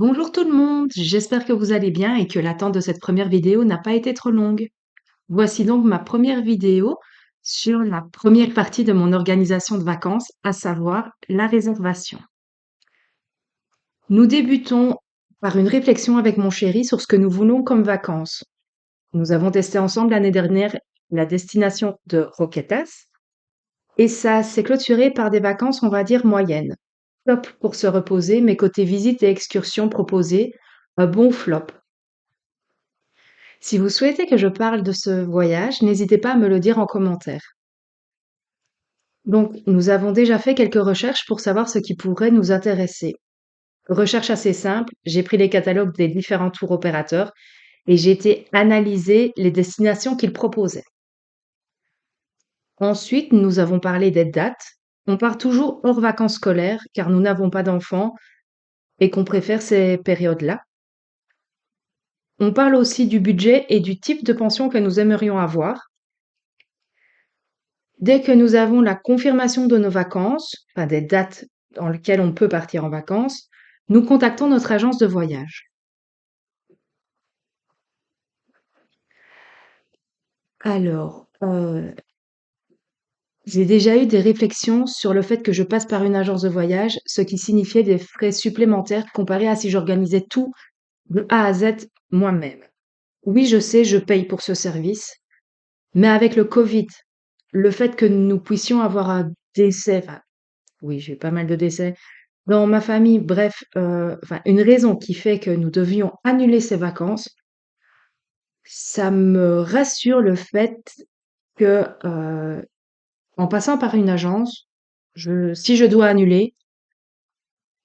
Bonjour tout le monde, j'espère que vous allez bien et que l'attente de cette première vidéo n'a pas été trop longue. Voici donc ma première vidéo sur la première partie de mon organisation de vacances, à savoir la réservation. Nous débutons par une réflexion avec mon chéri sur ce que nous voulons comme vacances. Nous avons testé ensemble l'année dernière la destination de Roquetas et ça s'est clôturé par des vacances, on va dire, moyennes. Top pour se reposer, mais côté visite et excursion proposées, un bon flop. Si vous souhaitez que je parle de ce voyage, n'hésitez pas à me le dire en commentaire. Donc, nous avons déjà fait quelques recherches pour savoir ce qui pourrait nous intéresser. Recherche assez simple, j'ai pris les catalogues des différents tours opérateurs et j'ai été analyser les destinations qu'ils proposaient. Ensuite, nous avons parlé des dates. On part toujours hors vacances scolaires car nous n'avons pas d'enfants et qu'on préfère ces périodes-là. On parle aussi du budget et du type de pension que nous aimerions avoir. Dès que nous avons la confirmation de nos vacances, enfin des dates dans lesquelles on peut partir en vacances, nous contactons notre agence de voyage. Alors, j'ai déjà eu des réflexions sur le fait que je passe par une agence de voyage, ce qui signifiait des frais supplémentaires comparé à si j'organisais tout de A à Z moi-même. Oui, je sais, je paye pour ce service, mais avec le Covid, le fait que nous puissions avoir un décès, enfin, oui, j'ai eu pas mal de décès dans ma famille, bref, enfin, une raison qui fait que nous devions annuler ces vacances, ça me rassure le fait que, en passant par une agence, si je dois annuler,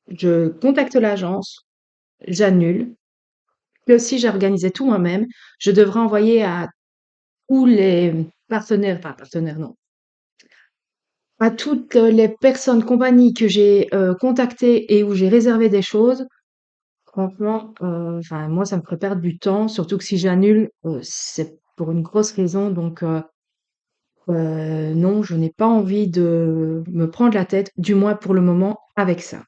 je contacte l'agence, j'annule, que si j'organisais tout moi-même, je devrais envoyer à tous les partenaires, enfin partenaires non, à toutes les personnes, compagnies que j'ai contactées et où j'ai réservé des choses. Franchement, enfin moi ça me ferait perdre du temps, surtout que si j'annule, c'est pour une grosse raison donc non, je n'ai pas envie de me prendre la tête, du moins pour le moment, avec ça.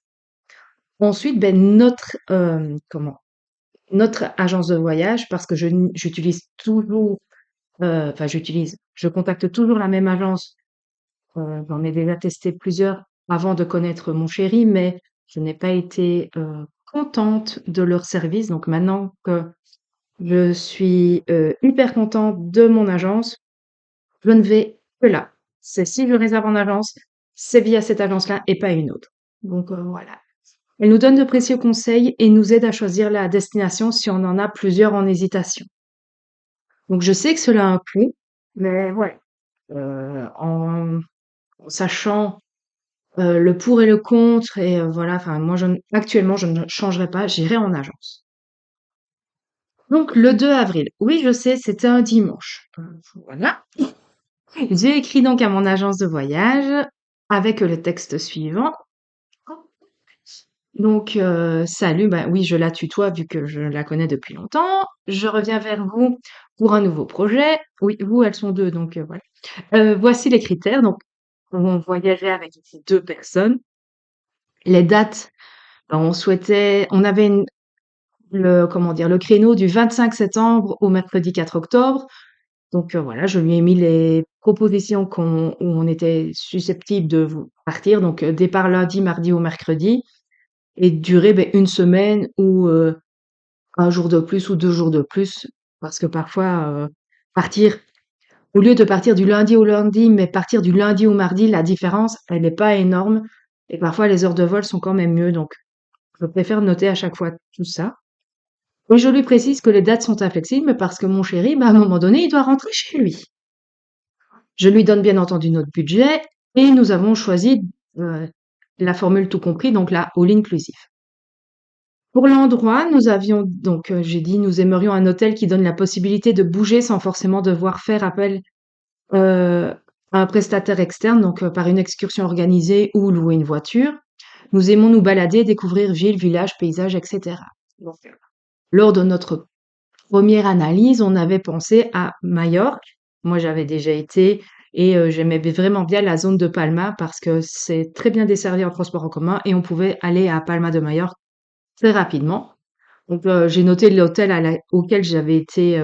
Ensuite, ben notre agence de voyage parce que j'utilise toujours, je contacte toujours la même agence, j'en ai déjà testé plusieurs avant de connaître mon chéri, mais je n'ai pas été, contente de leur service donc maintenant que je suis hyper contente de mon agence. Je ne vais que là. C'est si je réserve en agence, c'est via cette agence-là et pas une autre. Donc voilà. Elle nous donne de précieux conseils et nous aide à choisir la destination si on en a plusieurs en hésitation. Donc je sais que cela a un coût, mais ouais, en sachant le pour et le contre et voilà. Enfin moi, actuellement, je ne changerai pas. J'irai en agence. Donc le 2 avril. Oui, je sais, c'était un dimanche. Voilà. J'ai écrit donc à mon agence de voyage avec le texte suivant. Donc, salut, bah oui, je la tutoie vu que je la connais depuis longtemps. Je reviens vers vous pour un nouveau projet. Oui, vous, elles sont deux, donc voilà. Voici les critères. Donc, on voyageait avec ici deux personnes. Les dates, ben, on avait comment dire, le créneau du 25 septembre au mercredi 4 octobre. Donc voilà, je lui ai mis les propositions où on était susceptible de partir. Donc départ lundi, mardi ou mercredi et durée ben, une semaine ou un jour de plus ou 2 jours de plus. Parce que parfois, partir, au lieu de partir du lundi au lundi, mais partir du lundi au mardi, la différence, elle n'est pas énorme. Et parfois, les heures de vol sont quand même mieux. Donc, je préfère noter à chaque fois tout ça. Et je lui précise que les dates sont inflexibles parce que mon chéri, ben, à un moment donné, il doit rentrer chez lui. Je lui donne bien entendu notre budget et nous avons choisi la formule tout compris, donc la all inclusive. Pour l'endroit, nous avions donc j'ai dit nous aimerions un hôtel qui donne la possibilité de bouger sans forcément devoir faire appel à un prestataire externe, donc par une excursion organisée ou louer une voiture. Nous aimons nous balader, découvrir villes, villages, paysages, etc. Donc, lors de notre première analyse, on avait pensé à Majorque. Moi, j'avais déjà été et j'aimais vraiment bien la zone de Palma parce que c'est très bien desservi en transport en commun et on pouvait aller à Palma de Majorque très rapidement. Donc, j'ai noté l'hôtel auquel j'avais été.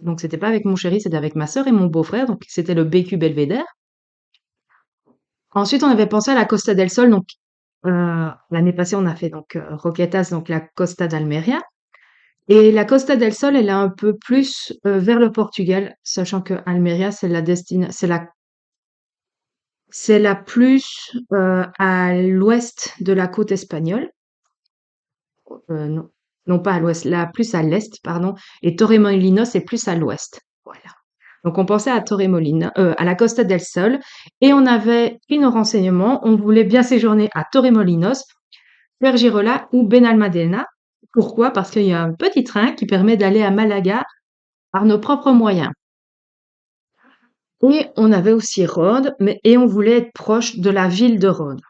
Donc, c'était pas avec mon chéri, c'était avec ma sœur et mon beau-frère. Donc, c'était le BQ Belvédère. Ensuite, on avait pensé à la Costa del Sol. Donc, l'année passée, on a fait donc Roquetas, donc la Costa d'Almeria. Et la Costa del Sol, elle est un peu plus vers le Portugal, sachant que Almeria, c'est la plus à l'ouest de la côte espagnole. Non, non pas à l'ouest, la plus à l'est, pardon. Et Torremolinos est plus à l'ouest. Voilà. Donc on pensait à Torremolinos, à la Costa del Sol, et on avait pris nos renseignements. On voulait bien séjourner à Torremolinos, Fuergirola ou Benalmádena. Pourquoi? Parce qu'il y a un petit train qui permet d'aller à Malaga par nos propres moyens. Et on avait aussi Rhodes, et on voulait être proche de la ville de Rhodes.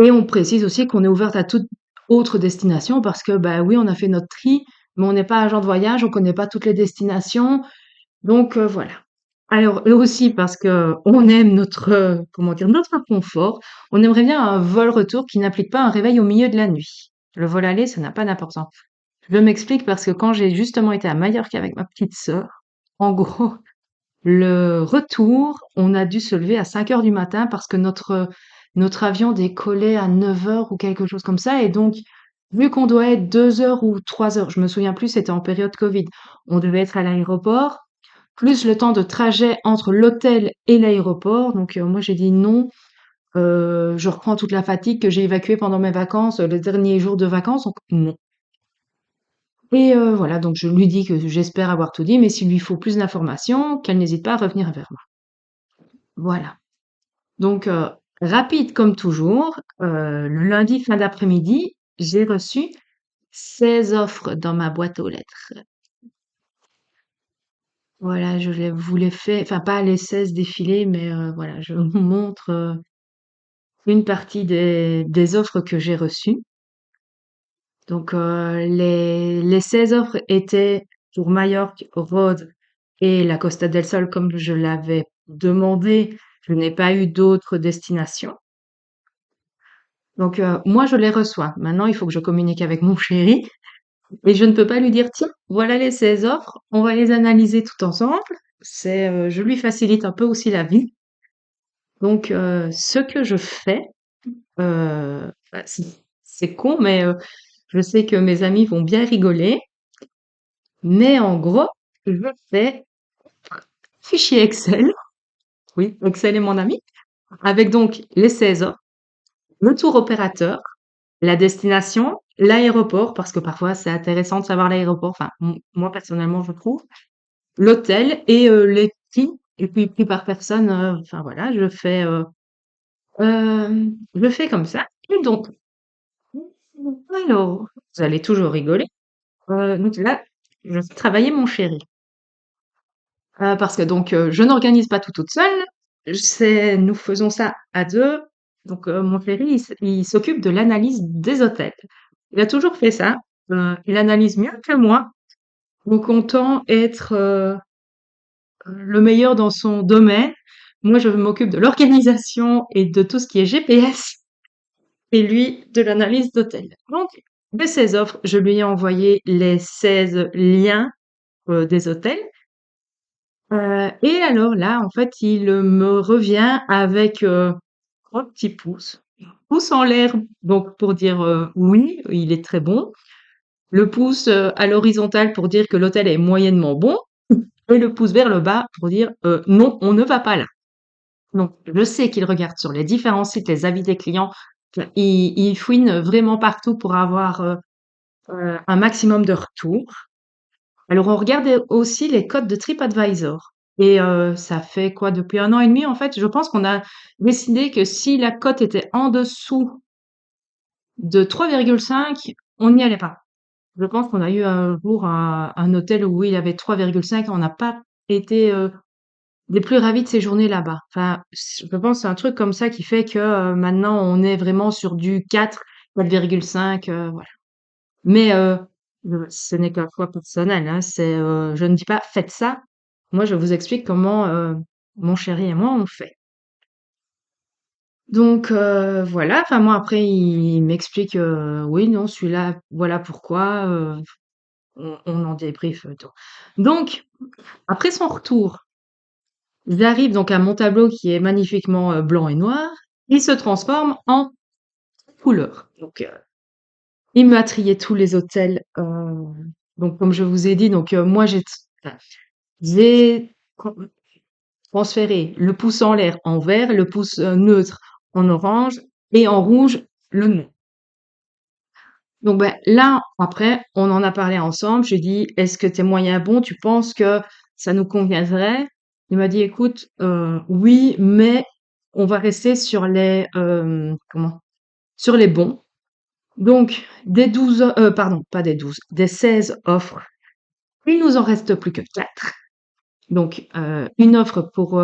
Et on précise aussi qu'on est ouverte à toute autre destination parce que, bah oui, on a fait notre tri, mais on n'est pas agent de voyage, on connaît pas toutes les destinations. Donc, voilà. Alors, et aussi parce que on aime comment dire, notre confort, on aimerait bien un vol retour qui n'implique pas un réveil au milieu de la nuit. Le vol aller, ça n'a pas d'importance. Je m'explique parce que quand j'ai justement été à Majorque avec ma petite sœur, en gros, le retour, on a dû se lever à 5 heures du matin parce que notre avion décollait à 9 heures ou quelque chose comme ça. Et donc, vu qu'on doit être 2 heures ou 3 heures, je me souviens plus, c'était en période Covid, on devait être à l'aéroport, plus le temps de trajet entre l'hôtel et l'aéroport. Donc, moi, j'ai dit non. Je reprends toute la fatigue que j'ai évacuée pendant mes vacances, le dernier jour de vacances. Donc, non. Et voilà, donc je lui dis que j'espère avoir tout dit, mais s'il lui faut plus d'informations, qu'elle n'hésite pas à revenir vers moi. Voilà. Donc, rapide comme toujours, le lundi fin d'après-midi, j'ai reçu 16 offres dans ma boîte aux lettres. Voilà, vous les fais, enfin pas les 16 défilés, mais voilà, je vous montre une partie des offres que j'ai reçues. Donc, les 16 offres étaient pour Majorque, Rhodes et la Costa del Sol, comme je l'avais demandé. Je n'ai pas eu d'autres destinations. Donc, moi, je les reçois. Maintenant, il faut que je communique avec mon chéri et je ne peux pas lui dire, tiens, voilà les 16 offres, on va les analyser tout ensemble. Je lui facilite un peu aussi la vie. Donc, ce que je fais, bah, c'est con, mais je sais que mes amis vont bien rigoler. Mais en gros, je fais fichier Excel. Oui, Excel est mon ami. Avec donc les 16 offres, le tour opérateur, la destination, l'aéroport, parce que parfois c'est intéressant de savoir l'aéroport, enfin moi personnellement je trouve, l'hôtel et les prix, et puis prix par personne, enfin voilà, je fais comme ça. Et donc, alors, vous allez toujours rigoler. Donc là, je fais travailler mon chéri. Parce que donc, je n'organise pas tout toute seule, nous faisons ça à deux. Donc, mon chéri, il s'occupe de l'analyse des hôtels. Il a toujours fait ça. Il analyse mieux que moi. Donc, on tend être le meilleur dans son domaine. Moi, je m'occupe de l'organisation et de tout ce qui est GPS, et lui de l'analyse d'hôtels. Donc, de ses offres, je lui ai envoyé les 16 liens des hôtels. Et alors là, en fait, il me revient avec un petit pouce. Pouce en l'air, donc pour dire oui, il est très bon. Le pouce à l'horizontale pour dire que l'hôtel est moyennement bon. Et le pouce vers le bas pour dire non, on ne va pas là. Donc, je sais qu'il regarde sur les différents sites les avis des clients. Il fouine vraiment partout pour avoir un maximum de retours. Alors, on regarde aussi les codes de TripAdvisor. Et ça fait quoi? Depuis 1 an et demi, en fait, je pense qu'on a décidé que si la cote était en dessous de 3,5, on n'y allait pas. Je pense qu'on a eu un jour un hôtel où il avait 3,5 et on n'a pas été des plus ravis de séjourner là-bas. Enfin, je pense que c'est un truc comme ça qui fait que maintenant on est vraiment sur du 4, 4,5, voilà. Mais ce n'est qu'un choix personnel, hein. Je ne dis pas faites ça. Moi, je vous explique comment mon chéri et moi on fait. Donc voilà, enfin moi après il m'explique, oui, non, celui-là, voilà pourquoi, on en débriefe, tout. Donc après son retour, ils arrivent donc à mon tableau qui est magnifiquement, blanc et noir, il se transforme en couleur. Donc il m'a trié tous les hôtels, donc comme je vous ai dit, donc moi enfin, j'ai transféré le pouce en l'air en vert, le pouce, neutre en orange et en rouge le nom. Donc ben, là, après, on en a parlé ensemble. J'ai dit, est-ce que tes moyens bons, tu penses que ça nous conviendrait? Il m'a dit, écoute, oui, mais on va rester sur les sur les bons. Donc, des 12, pardon, pas des 12, des 16 offres, il nous en reste plus que 4. Donc, une offre pour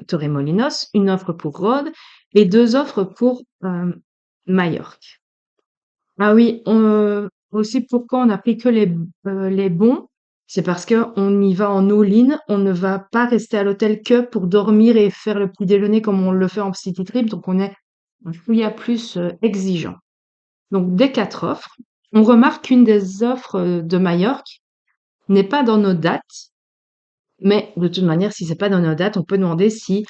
Torremolinos, une offre pour Rhodes et deux offres pour Majorque. Ah oui, aussi pourquoi on a pris que les bons, c'est parce que on y va en all-in, on ne va pas rester à l'hôtel que pour dormir et faire le petit déjeuner comme on le fait en city trip, donc on est un chouïa plus exigeant. Donc des 4 offres, on remarque qu'une des offres de Majorque n'est pas dans nos dates, mais de toute manière, si c'est pas dans nos dates, on peut demander si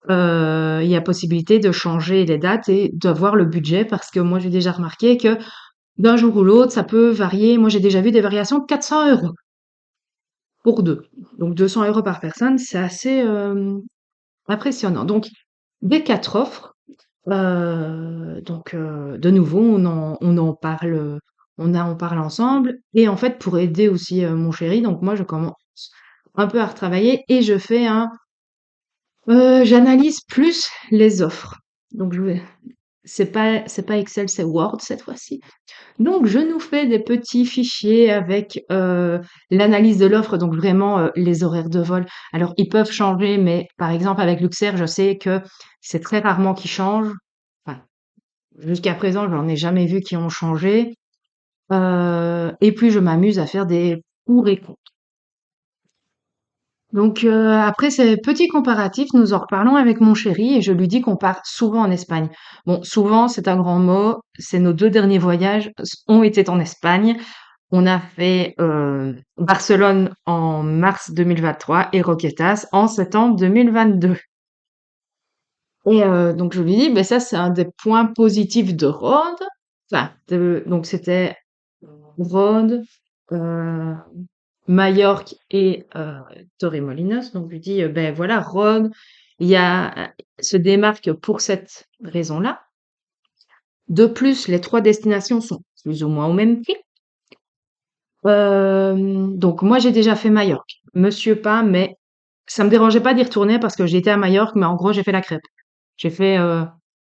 il y a possibilité de changer les dates et d'avoir le budget, parce que moi j'ai déjà remarqué que d'un jour ou l'autre, ça peut varier. Moi, j'ai déjà vu des variations de 400 € pour deux. Donc, 200 € par personne, c'est assez impressionnant. Donc, des 4 offres, de nouveau, on parle ensemble. Et en fait, pour aider aussi mon chéri, donc moi, je commence un peu à retravailler et j'analyse plus les offres. Donc, c'est pas Excel, c'est Word cette fois-ci. Donc, je nous fais des petits fichiers avec l'analyse de l'offre, donc vraiment les horaires de vol. Alors, ils peuvent changer, mais par exemple, avec Luxair, je sais que c'est très rarement qu'ils changent. Enfin, jusqu'à présent, je n'en ai jamais vu qui ont changé. Et puis, je m'amuse à faire des pour et contre. Donc, après ces petits comparatifs, nous en reparlons avec mon chéri et je lui dis qu'on part souvent en Espagne. Bon, souvent, c'est un grand mot. C'est nos 2 derniers voyages ont été en Espagne. On a fait Barcelone en mars 2023 et Roquetas en septembre 2022. Et donc je lui dis, ben ça c'est un des points positifs de Rhodes. Enfin, donc c'était Rhodes, euh, Majorque et Torremolinos. Donc je lui dis, ben voilà, Rhodes, se démarque pour cette raison-là. De plus, les 3 destinations sont plus ou moins au même prix. Donc moi j'ai déjà fait Majorque. Monsieur pas, mais ça me dérangeait pas d'y retourner parce que j'étais à Majorque, mais en gros j'ai fait la crêpe. J'ai fait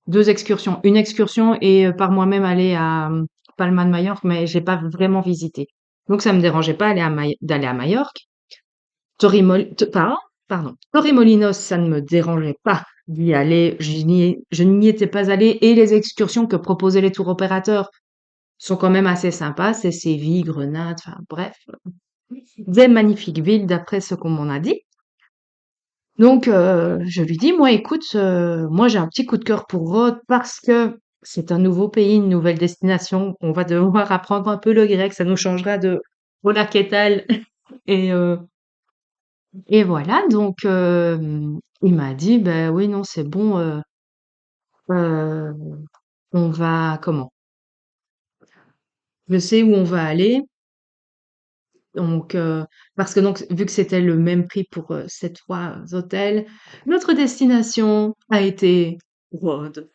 2 excursions, une excursion et par moi-même aller à Palma de Majorque, mais j'ai pas vraiment visité. Donc ça me dérangeait pas d'aller à Majorque. Pardon. Torremolinos, ça ne me dérangeait pas d'y aller. Je n'y étais pas allée et les excursions que proposaient les tours opérateurs sont quand même assez sympas. C'est Séville, Grenade, enfin bref, des magnifiques villes d'après ce qu'on m'en a dit. Donc je lui dis, moi écoute, moi j'ai un petit coup de cœur pour Rhodes parce que c'est un nouveau pays, une nouvelle destination. On va devoir apprendre un peu le grec, ça nous changera de Hola, ¿qué tal? Et, euh, et voilà, donc il m'a dit, ben oui, non, c'est bon, euh, on va, comment? Je sais où on va aller. Donc, parce que donc, vu que c'était le même prix pour ces 3 hôtels, notre destination a été Rhodes.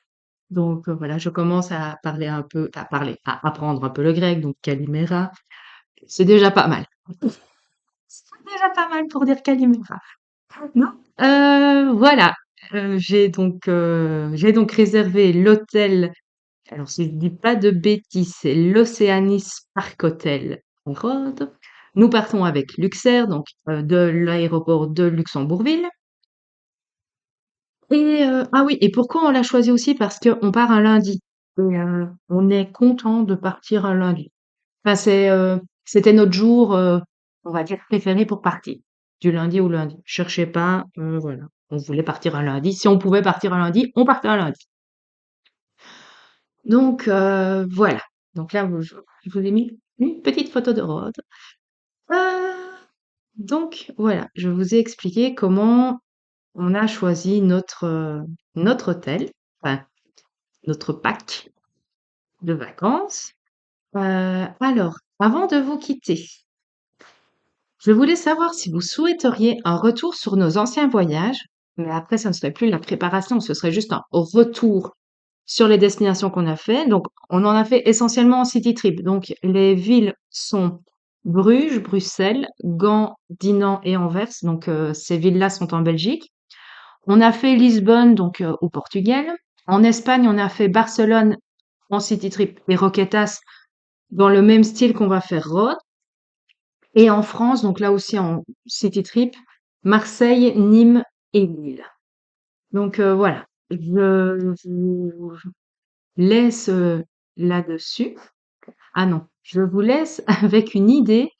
Donc, voilà, je commence à à apprendre un peu le grec, donc Kalimera. C'est déjà pas mal. C'est déjà pas mal pour dire Kalimera. Non? Voilà. J'ai donc réservé l'hôtel. Alors, si je dis pas de bêtises, c'est l'Oceanis Park Hotel en Rhodes. Nous partons avec Luxair, donc de l'aéroport de Luxembourgville. Et ah oui, et pourquoi on l'a choisi aussi? Parce qu'on part un lundi. Et on est content de partir un lundi. Enfin, c'était notre jour, on va dire préféré pour partir, du lundi au lundi. Cherchez pas, voilà. On voulait partir un lundi. Si on pouvait partir un lundi, on partait un lundi. Donc voilà. Donc là, je vous ai mis une petite photo de Rhodes. Euh, donc voilà, je vous ai expliqué comment on a choisi notre hôtel, enfin notre pack de vacances. Alors, avant de vous quitter, je voulais savoir si vous souhaiteriez un retour sur nos anciens voyages, mais après, ça ne serait plus la préparation, ce serait juste un retour sur les destinations qu'on a fait. Donc, on en a fait essentiellement en city trip. Donc, les villes sont Bruges, Bruxelles, Gand, Dinan et Anvers. Donc, ces villes-là sont en Belgique. On a fait Lisbonne, donc au Portugal. En Espagne, on a fait Barcelone en city trip et Roquetas dans le même style qu'on va faire Rhodes. Et en France, donc là aussi en city trip, Marseille, Nîmes et Lille. Donc voilà, je vous laisse là-dessus. Ah non, je vous laisse avec une idée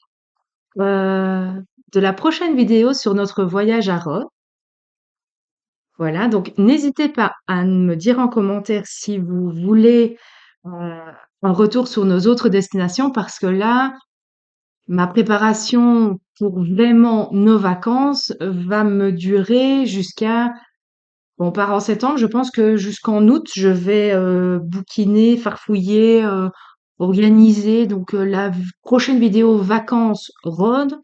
euh, de la prochaine vidéo sur notre voyage à Rhodes. Voilà, donc n'hésitez pas à me dire en commentaire si vous voulez euh, un retour sur nos autres destinations parce que là, ma préparation pour vraiment nos vacances va me durer jusqu'à, bon, on part en septembre, je pense que jusqu'en août, je vais bouquiner, farfouiller, organiser. Donc la prochaine vidéo vacances Rhodes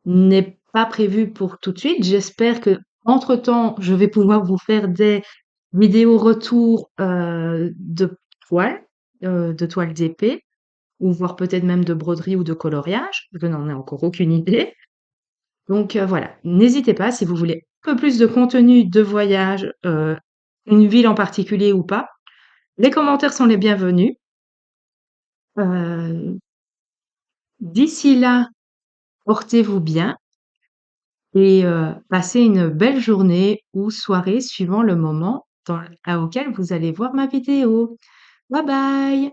n'est pas prévue pour tout de suite. J'espère que entre-temps, je vais pouvoir vous faire des vidéos retour toiles, de toiles d'épée ou voire peut-être même de broderie ou de coloriage. Je n'en ai encore aucune idée. Donc voilà, n'hésitez pas si vous voulez un peu plus de contenu de voyage, une ville en particulier ou pas. Les commentaires sont les bienvenus. Euh, D'ici là, portez-vous bien et passez une belle journée ou soirée suivant le moment auquel vous allez voir ma vidéo. Bye bye!